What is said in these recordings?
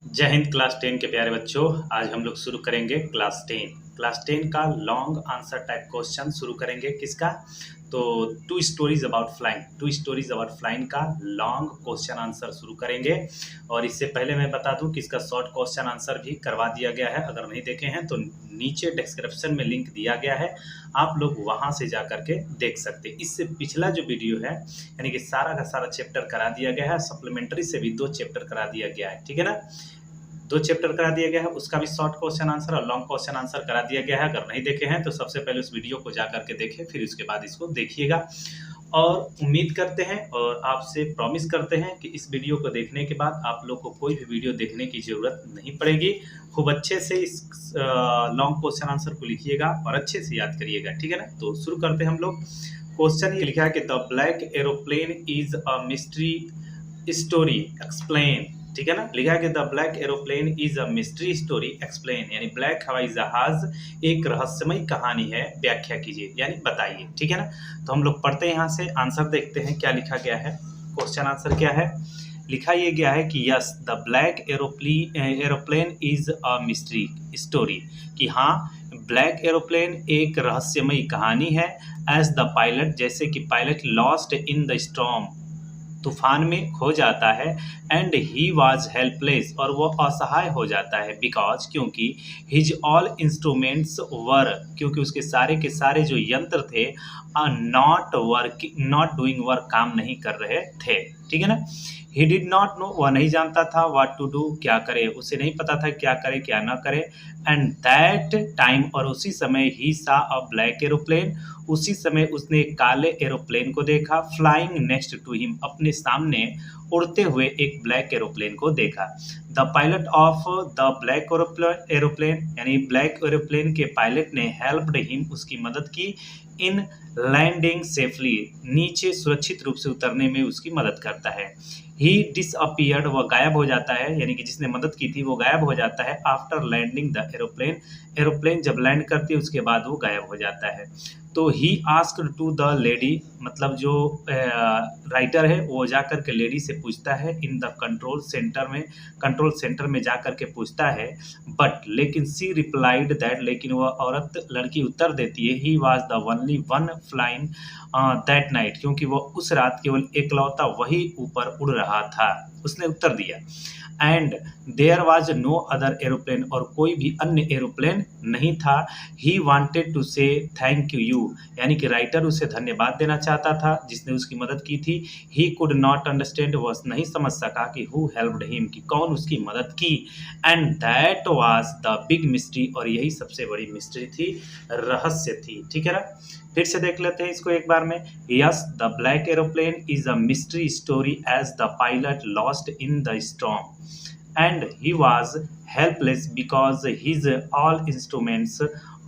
जय हिंद क्लास 10 के प्यारे बच्चों। आज हम लोग शुरू करेंगे क्लास 10 का लॉन्ग आंसर टाइप क्वेश्चन शुरू करेंगे। किसका? तो टू स्टोरीज अबाउट फ्लाइंग का लॉन्ग क्वेश्चन आंसर शुरू करेंगे। और इससे पहले मैं बता दूं कि इसका शॉर्ट क्वेश्चन आंसर भी करवा दिया गया है। अगर नहीं देखे हैं तो नीचे डिस्क्रिप्शन में लिंक दिया गया है, आप लोग वहां से जा करके देख सकते हैं। इससे पिछला जो वीडियो है यानी कि सारा का सारा चैप्टर करा दिया गया है। सप्लीमेंट्री से भी 2 चैप्टर करा दिया गया है, ठीक है ना। 2 चैप्टर करा दिया गया है, उसका भी शॉर्ट क्वेश्चन आंसर और लॉन्ग क्वेश्चन आंसर करा दिया गया है। अगर नहीं देखे हैं तो सबसे पहले उस वीडियो को जा करके देखें, फिर उसके बाद इसको देखिएगा। और उम्मीद करते हैं और आपसे प्रॉमिस करते हैं कि इस वीडियो को देखने के बाद आप लोग को कोई भी वीडियो देखने की ज़रूरत नहीं पड़ेगी। खूब अच्छे से इस लॉन्ग क्वेश्चन आंसर को लिखिएगा और अच्छे से याद करिएगा, ठीक है ना। तो शुरू करते हैं हम लोग। क्वेश्चन ये लिखा है कि the black aeroplane is a mystery story explain, ठीक है ना। लिखा है कि the black aeroplane is a mystery story explain, यानी ब्लैक हवाई जहाज एक रहस्यमय कहानी है, व्याख्या कीजिए यानी बताइए, ठीक है ना। तो हम लोग पढ़ते हैं, यहाँ से आंसर देखते हैं क्या लिखा गया है। क्वेश्चन आंसर क्या है? लिखा ये गया है कि yes the black aeroplane is a mystery story, कि हाँ ब्लैक एरोप्लेन एक रहस्यमय कहानी है। एज द पायलट, जैसे कि pilot lost in the storm, तूफान में खो जाता है। एंड ही वॉज हेल्पलेस, और वो असहाय हो जाता है। बिकॉज, क्योंकि हिज ऑल इंस्ट्रूमेंट्स वर, क्योंकि उसके सारे के सारे जो यंत्र थे नॉट डूइंग वर्क, काम नहीं कर रहे थे, ठीक है ना। ही डिड नॉट नो, वह नहीं जानता था व्हाट टू डू, क्या करे, उसे नहीं पता था क्या करे क्या ना करे। एंड दैट टाइम, और उसी समय ही सा अ ब्लैक एरोप्लेन, उसी समय उसने एक काले एरोप्लेन को देखा। फ्लाइंग नेक्स्ट टू हिम, अपने सामने उड़ते हुए एक ब्लैक एरोप्लेन को देखा। The pilot of the black aeroplane, यानी ब्लैक एरोप्लेन के पायलट ने हेल्प्ड हिम, उसकी मदद की। इन लैंडिंग सेफली, नीचे सुरक्षित रूप से उतरने में उसकी मदद करता है। ही डिसअपियर्ड, वह गायब हो जाता है, यानी कि जिसने मदद की थी वो गायब हो जाता है। After landing the aeroplane, aeroplane जब लैंड करती है उसके बाद वो गायब हो जाता है। तो he asked to the lady, मतलब जो राइटर है वो जाकर के लेडी से पूछता है। इन द कंट्रोल सेंटर में जाकर के पूछता है। बट, लेकिन सी रिप्लाइड दैट, लेकिन वह औरत लड़की उत्तर देती है। He was the only one flying that night, क्योंकि वह उस रात केवल एकलौता वही ऊपर उड़ रहा था, उसने उत्तर दिया। And there was no other aeroplane, और कोई भी अन्य एरोप्लेन नहीं था। He wanted to say thank you, यानी कि राइटर उसे धन्यवाद देना चाहता था जिसने उसकी मदद की थी। ही कुड नॉट अंडरस्टैंड, वह नहीं समझ सका कि हु हेल्प्ड हिम, कि कौन उसकी मदद की। And that was the big mystery, और यही सबसे बड़ी मिस्ट्री थी, रहस्य थी, ठीक है ना। फिर से देख लेते हैं इसको एक बार में। Yes the black aeroplane is a mystery story as the pilot lost in the storm and he was helpless because his all instruments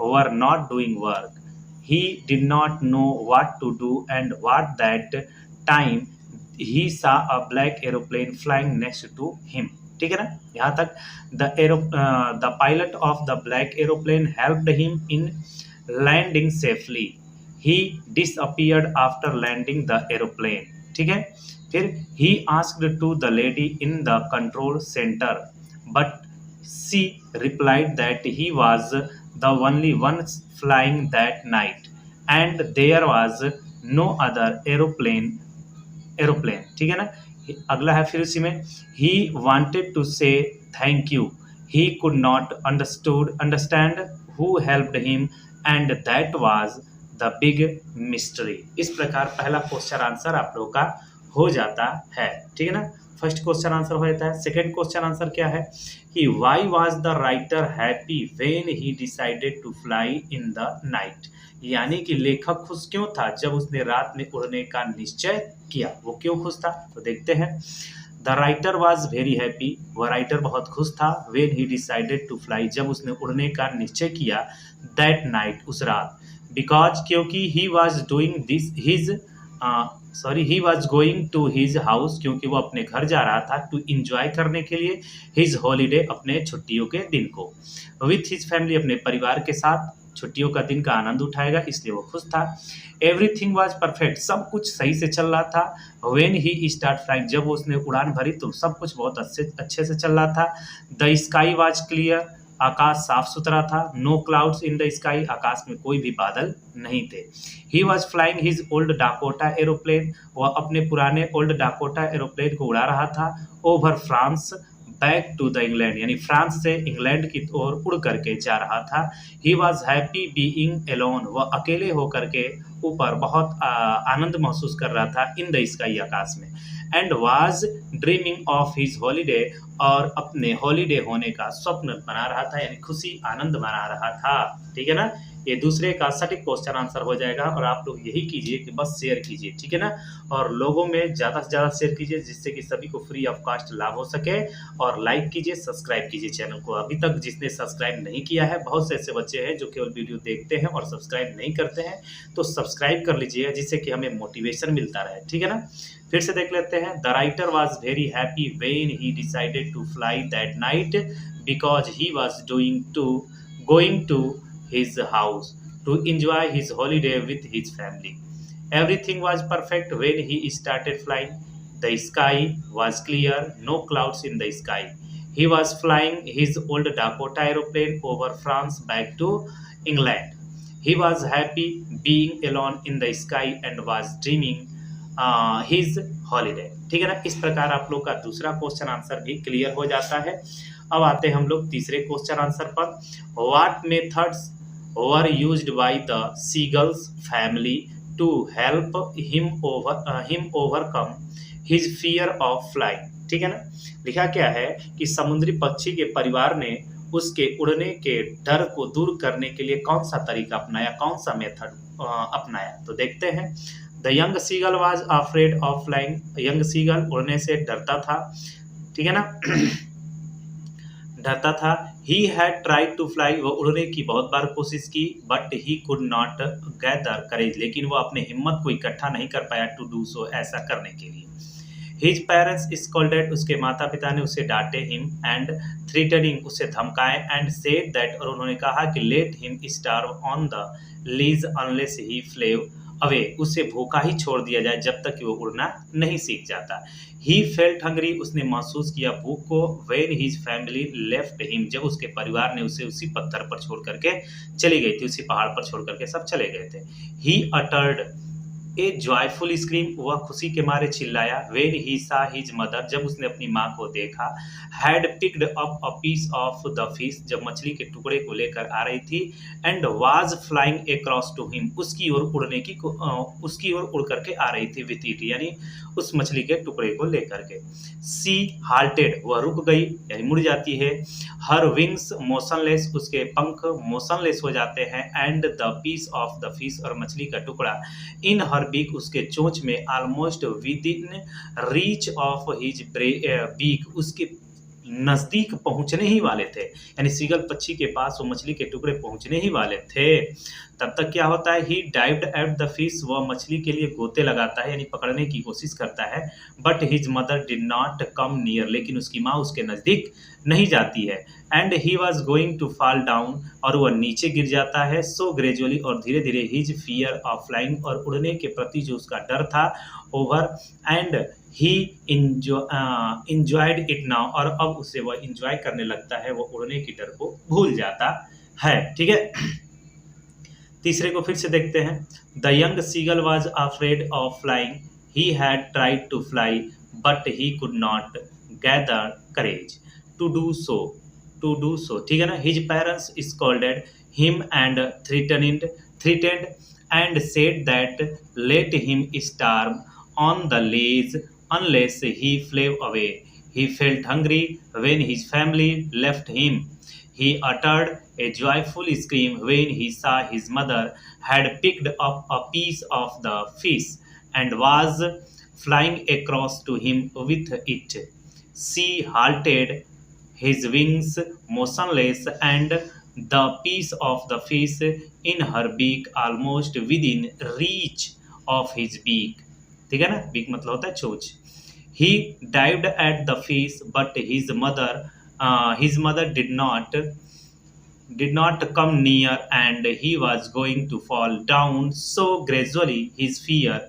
were not doing work. He did not know what to do, and at that time he saw a black aeroplane flying next to him. ठीक है ना, यहाँ तक। the pilot of the black aeroplane helped him in landing safely. He disappeared after landing the aeroplane. ठीक है। फिर he asked to the lady in the control center, but she replied that he was the only one flying that night and there was no other aeroplane, ठीक है ना। अगला है फिर उसी में, he wanted to say thank you, he could not understand who helped him and that was the big mystery। इस प्रकार पहला क्वेश्चन आंसर आप लोगों का हो जाता है, ठीक है ना। फर्स्ट क्वेश्चन आंसर हो जाता है। सेकंड क्वेश्चन आंसर क्या है कि why was the writer happy when he decided to fly in the night, यानी कि लेखक खुश क्यों था जब उसने रात में उड़ने का निश्चय किया, वो क्यों खुश था, तो देखते हैं। The writer was very happy, वह राइटर बहुत खुश था। When he decided to fly, जब उसने उड़ने का निश्चय किया। दैट नाइट, उस रात। बिकॉज, क्योंकि he was doing this he was going to his house, क्योंकि वो अपने घर जा रहा था। टू इंजॉय, करने के लिए। हिज हॉलीडे, अपने छुट्टियों के दिन को। विथ हिज फैमिली, अपने परिवार के साथ। छुट्टियों का दिन का आनंद उठाएगा, इसलिए वो खुश था। एवरीथिंग वाज परफेक्ट, सब कुछ सही से चल रहा था। व्हेन ही स्टार्ट फ्लाइंग, जब उसने उड़ान भरी तो सब कुछ बहुत अच्छे से चल रहा था। द स्काई वाज क्लियर, आकाश साफ सुथरा था। No clouds in the sky, आकाश में कोई भी बादल नहीं थे। He was flying his old Dakota aeroplane, वह अपने पुराने ओल्ड डाकोटा एरोप्लेन को उड़ा रहा था। Over France back to the England, यानी फ्रांस से इंग्लैंड की ओर उड़ करके जा रहा था। ही वॉज हैप्पी बीइंग एलोन, वह अकेले होकर के ऊपर बहुत आनंद महसूस कर रहा था इन द स्काई, आकाश में। And was dreaming of his holiday, और अपने हॉलीडे होने का स्वप्न बना रहा था, यानी खुशी आनंद मना रहा था। ठीक है ना, ये दूसरे का सटीक क्वेश्चन आंसर हो जाएगा। और आप लोग यही कीजिए कि बस शेयर कीजिए, ठीक है ना, और लोगों में ज़्यादा से ज़्यादा शेयर कीजिए, जिससे कि सभी को फ्री ऑफ कास्ट लाभ हो सके। और लाइक कीजिए, सब्सक्राइब कीजिए चैनल को। अभी तक जिसने सब्सक्राइब नहीं किया है, बहुत से ऐसे बच्चे हैं जो केवल वीडियो देखते हैं और सब्सक्राइब नहीं करते हैं, तो सब्सक्राइब कर लीजिए, जिससे कि हमें मोटिवेशन मिलता रहे। ठीक है ना, फिर से देख लेते हैं। The writer was very happy when he decided to fly that night, because he was going to his house to enjoy his holiday with his family. Everything was perfect when he started flying. The sky was clear, no clouds in the sky. He was flying his old Dakota aeroplane over France back to England. He was happy being alone in the sky and was dreaming his holiday. ठीक है ना, इस प्रकार आप लोग का दूसरा question answer भी क्लियर हो जाता है। अब आते हैं हम लोग तीसरे क्वेश्चन आंसर पर। What methods were used by the seagull's family to help him overcome his fear of flying? ठीक है ना, लिखा क्या है कि समुद्री पक्षी के परिवार ने उसके उड़ने के डर को दूर करने के लिए कौन सा तरीका अपनाया, कौन सा मेथड अपनाया, तो देखते हैं। The young seagull was afraid of flying, young seagull उड़ने से डरता था। ठीक है ना, डरता था। He had tried to fly, वो उड़ने की बहुत बार कोशिश की, but he could not gather courage, लेकिन वो अपने हिम्मत को इकट्ठा नहीं कर पाया टू डू सो, ऐसा करने के लिए। हिज पेरेंट्स स्कॉल्डेड, उसके माता पिता ने उसे डांटे, हिम एंड थ्रेटनिंग, उसे धमकाए, एंड सेड दैट, और उन्होंने कहा कि let him starve on the ledge unless he flew away, उसे भूखा ही छोड़ दिया जाए जब तक कि वो उड़ना नहीं सीख जाता। ही फेल्ट हंग्री, उसने महसूस किया भूख को। When his family left him, जब उसके परिवार ने उसे उसी पत्थर पर छोड़ करके चली गई थी, उसी पहाड़ पर छोड़ करके सब चले गए थे। He uttered A joyful scream, वह खुशी के मारे चिल्लाया। व्हेन ही सा हिज मदर, जब उसने अपनी माँ को देखा। Had picked up a piece of the fish, जब मछली के टुकड़े को लेकर आ रही थी। And was flying across to him, उसकी ओर उसकी ओर उड़ करके आ रही थी विथ इट, यानी उस मछली के टुकड़े को लेकर के। सी हाल्टेड, वह रुक गई, यानी मुड़ जाती है। हर विंग्स मोशनलेस, उसके पंख मोशनलेस हो जाते हैं। And the piece of the fish, और मछली का टुकड़ा इन हर बीक, उसके चोंच में। Almost within reach of his beak, उसके नजदीक पहुंचने ही वाले थे, यानी सीगल पक्षी के पास वो मछली के टुकड़े पहुंचने ही वाले थे। तब तक क्या होता है, he dived at the fish, वह मछली के लिए गोते लगाता है, यानी पकड़ने की कोशिश करता है। But his mother did not come near, लेकिन उसकी माँ उसके नजदीक नहीं जाती है। And he was going to fall down, और वह नीचे गिर जाता है। सो ग्रेजुअली, और धीरे धीरे, हिज फियर ऑफ फ्लाइंग, और उड़ने के प्रति जो उसका डर था, over, and he enjoyed it now, और अब उसे वह इंजॉय करने लगता है, वो उड़ने की डर को भूल जाता है। ठीक है, तीसरे को फिर से देखते हैं। The young seagull was afraid of flying, he had tried to fly, but he could not gather courage to do so. ठीक है ना, हिज parents scolded him and threatened and said that let him starve on the ledge unless he flew away. He felt hungry when his family left him. He uttered a joyful scream when he saw his mother had picked up a piece of the fish and was flying across to him with it. She halted, his wings motionless, and the piece of the fish in her beak almost within reach of his beak. ठीक है ना, beak मतलब होता है चोंच। He dived at the fish, but his mother did not did not come near and he was going to fall down. So gradually his fear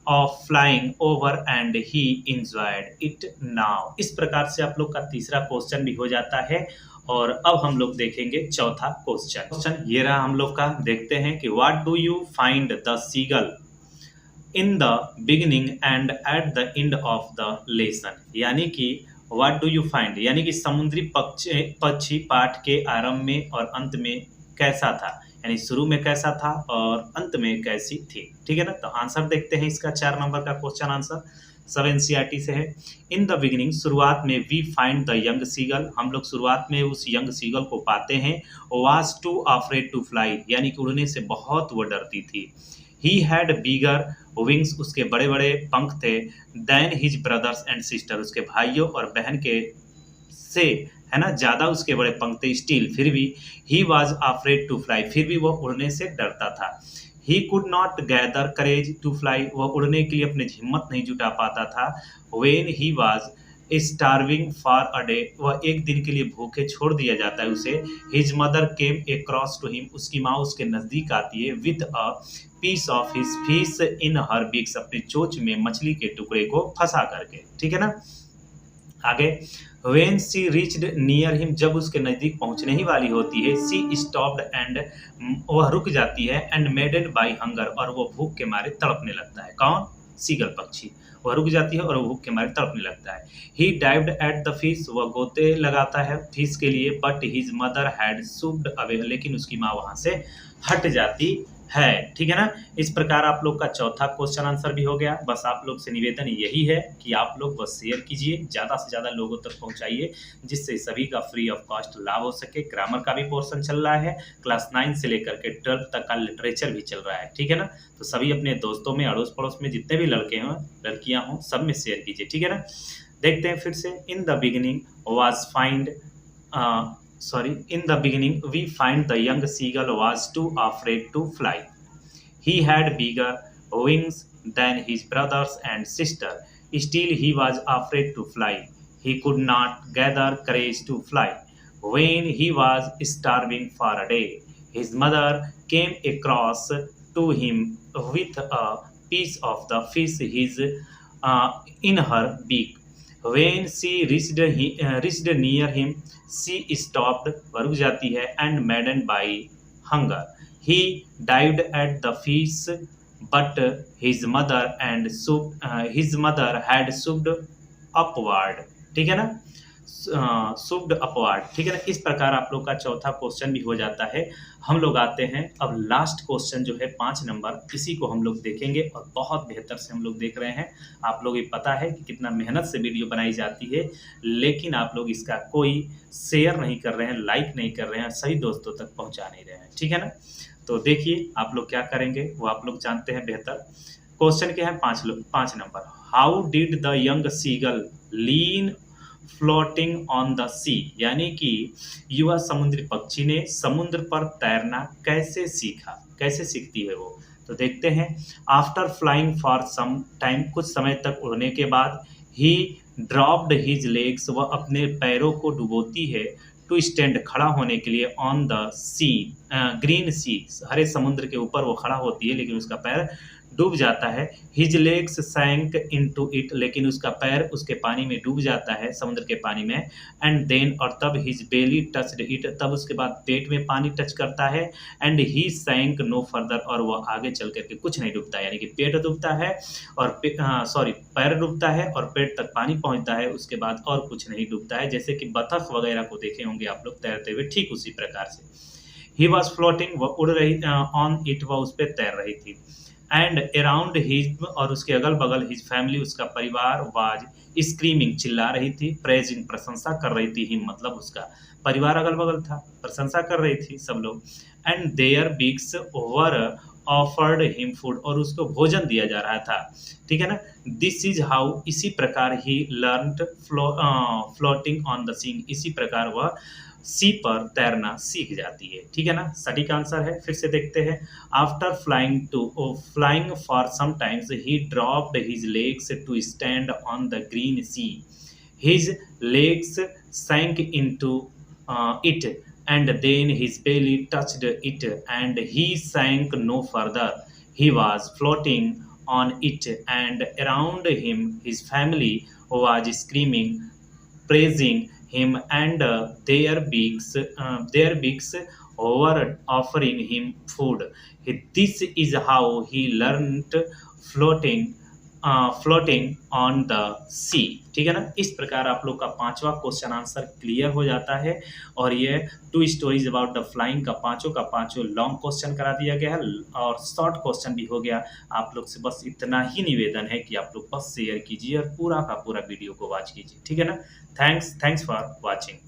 of flying over and he enjoyed it now. इस प्रकार से आप लोग का तीसरा question भी हो जाता है। और अब हम लोग देखेंगे चौथा क्वेश्चन ये रहा हम लोग का। देखते हैं कि what do you find the seagull in the beginning and at the end of the lesson. यानी कि व्हाट डू यू फाइंड यानी कि समुद्री पक्षी पाठ के आरंभ में और अंत में कैसा था, यानी शुरू में कैसा था और अंत में कैसी थी। ठीक है ना। तो आंसर देखते हैं इसका 4 नंबर का क्वेश्चन आंसर सब एनसीईआरटी से है। इन द बिगिनिंग शुरुआत में we find the young seagull, हम लोग शुरुआत में उस यंग सीगल को पाते हैं। Was too afraid to fly यानी कि उड़ने से बहुत वो डरती थी। ही हैड बिगर विंग्स, उसके बड़े बड़े पंख थे। Then his brothers and sister, उसके भाइयों और बहन के से है ना ज़्यादा उसके बड़े पंख थे। स्टिल फिर भी he was afraid to fly, फिर भी वह उड़ने से डरता था। He could not gather courage to fly, वह उड़ने के लिए अपनी हिम्मत नहीं जुटा पाता था। When he was starving for a day, वह एक दिन के लिए भूखे छोड़ दिया जाता है उसे। His mother came across to him, उसकी माँ उसके नज़दीक आती है। With a piece of his fish in her beaks, अपनी चोंच में मछली के टुकड़े को फंसा करके। ठीक है ना। आगे when she reached near him, जब उसके नज़दीक पहुंचने ही वाली होती है। सी स्टॉप्ड एंड, वह रुक जाती है। एंड मेडेड बाई हंगर, और वह भूख के मारे तड़पने लगता है। कौन? सीगल पक्षी। वह रुक जाती है और वह भूख के मारे तड़पने लगता है। He dived at the fish, वह गोते लगाता है फिश के लिए। But his mother had shoved away, लेकिन उसकी माँ वहां से हट जाती है। ठीक है ना। इस प्रकार आप लोग का चौथा क्वेश्चन आंसर भी हो गया। बस आप लोग से निवेदन यही है कि आप लोग बस शेयर कीजिए, ज़्यादा से ज़्यादा लोगों तक पहुंचाइए, जिससे सभी का फ्री ऑफ कॉस्ट लाभ हो सके। ग्रामर का भी पोर्शन चल रहा है, क्लास 9 से लेकर के 12 तक का लिटरेचर भी चल रहा है। ठीक है ना। तो सभी अपने दोस्तों में, अड़ोस पड़ोस में जितने भी लड़के हों लड़कियाँ हों, सब में शेयर कीजिए। ठीक है ना। देखते हैं फिर से। इन the beginning was find in the beginning we find the young seagull was too afraid to fly. He had bigger wings than his brothers and sister. Still he was afraid to fly. He could not gather courage to fly. When he was starving for a day, his mother came across to him with a piece of the fish in her beak. When she reached near him, she stopped, वह रुक जाती है, and maddened by hunger. He dived at the fish, but his mother had shoved upward. ठीक है ना। शुव्ड upward. ठीक है ना। इस प्रकार आप लोग का चौथा क्वेश्चन भी हो जाता है। हम लोग आते हैं अब लास्ट क्वेश्चन जो है 5 नंबर, इसी को हम लोग देखेंगे और बहुत बेहतर से हम लोग देख रहे हैं। आप लोग ये पता है कि कितना मेहनत से वीडियो बनाई जाती है, लेकिन आप लोग इसका कोई शेयर नहीं कर रहे हैं, लाइक नहीं कर रहे हैं, सही दोस्तों तक पहुँचा नहीं रहे हैं। ठीक है ना। तो देखिए आप लोग क्या करेंगे वो आप लोग जानते हैं बेहतर। क्वेश्चन क्या है 5 number. How did the young seagull learn floating on the sea, यानी कि युवा समुद्री पक्षी ने समुद्र पर तैरना कैसे सीखा, कैसे सीखती है वो। तो देखते हैं। After flying for some time, कुछ समय तक उड़ने के बाद। ही ड्रॉप्ड हिज लेग्स, वह अपने पैरों को डुबोती है। टू स्टैंड, खड़ा होने के लिए। ऑन द सी ग्रीन सी, हरे समुद्र के ऊपर वो खड़ा होती है, लेकिन उसका पैर डूब जाता है। His legs sank into it, लेकिन उसका पैर उसके पानी में डूब जाता है, समुद्र के पानी में। एंड देन, और तब हिज बेली टच्ड इट, तब उसके बाद पेट में पानी टच करता है। एंड ही सैंक नो फर्दर, और वह आगे चल करके कुछ नहीं डूबता, यानी कि पेट डूबता है और पैर डूबता है और पेट तक पानी पहुंचता है, उसके बाद और कुछ नहीं डूबता है। जैसे कि बतख वगैरह को देखे होंगे आप लोग तैरते हुए, ठीक उसी प्रकार से। ही वॉज फ्लोटिंग, वह उड़ रही ऑन इट, वह उस पर तैर रही थी। एंड अराउंड हिज, और उसके अगल बगल, हिज फैमिली, उसका परिवार, वाज स्क्रीमिंग, चिल्ला रही थी। प्रेजिंग, प्रशंसा कर रही थी। हिम मतलब उसका परिवार अगल बगल था, प्रशंसा कर रही थी सब लोग। And their beaks were offered him food, और उसको भोजन दिया जा रहा था। ठीक है ना। दिस इज हाउ, इसी प्रकार ही लर्नड फ्लोटिंग ऑन द सी, इसी प्रकार वह सी पर तैरना सीख जाती है। ठीक है ना। सटीक आंसर है। फिर से देखते हैं। After flying for some times, he dropped his legs to stand on the green sea. His legs sank into it and then his belly touched it, and he sank no further. He was floating on it, and around him his family was screaming, praising him, and their beaks were offering him food. This is how he learned floating floating on the sea. ठीक है ना, इस प्रकार आप लोग का पांचवा question answer clear हो जाता है। और ये two stories about the flying का पांचों लॉन्ग क्वेश्चन करा दिया गया है और शॉर्ट क्वेश्चन भी हो गया। आप लोग से बस इतना ही निवेदन है कि आप लोग बस शेयर कीजिए और पूरा का पूरा वीडियो को वॉच कीजिए। ठीक है ना, थैंक्स फॉर वॉचिंग।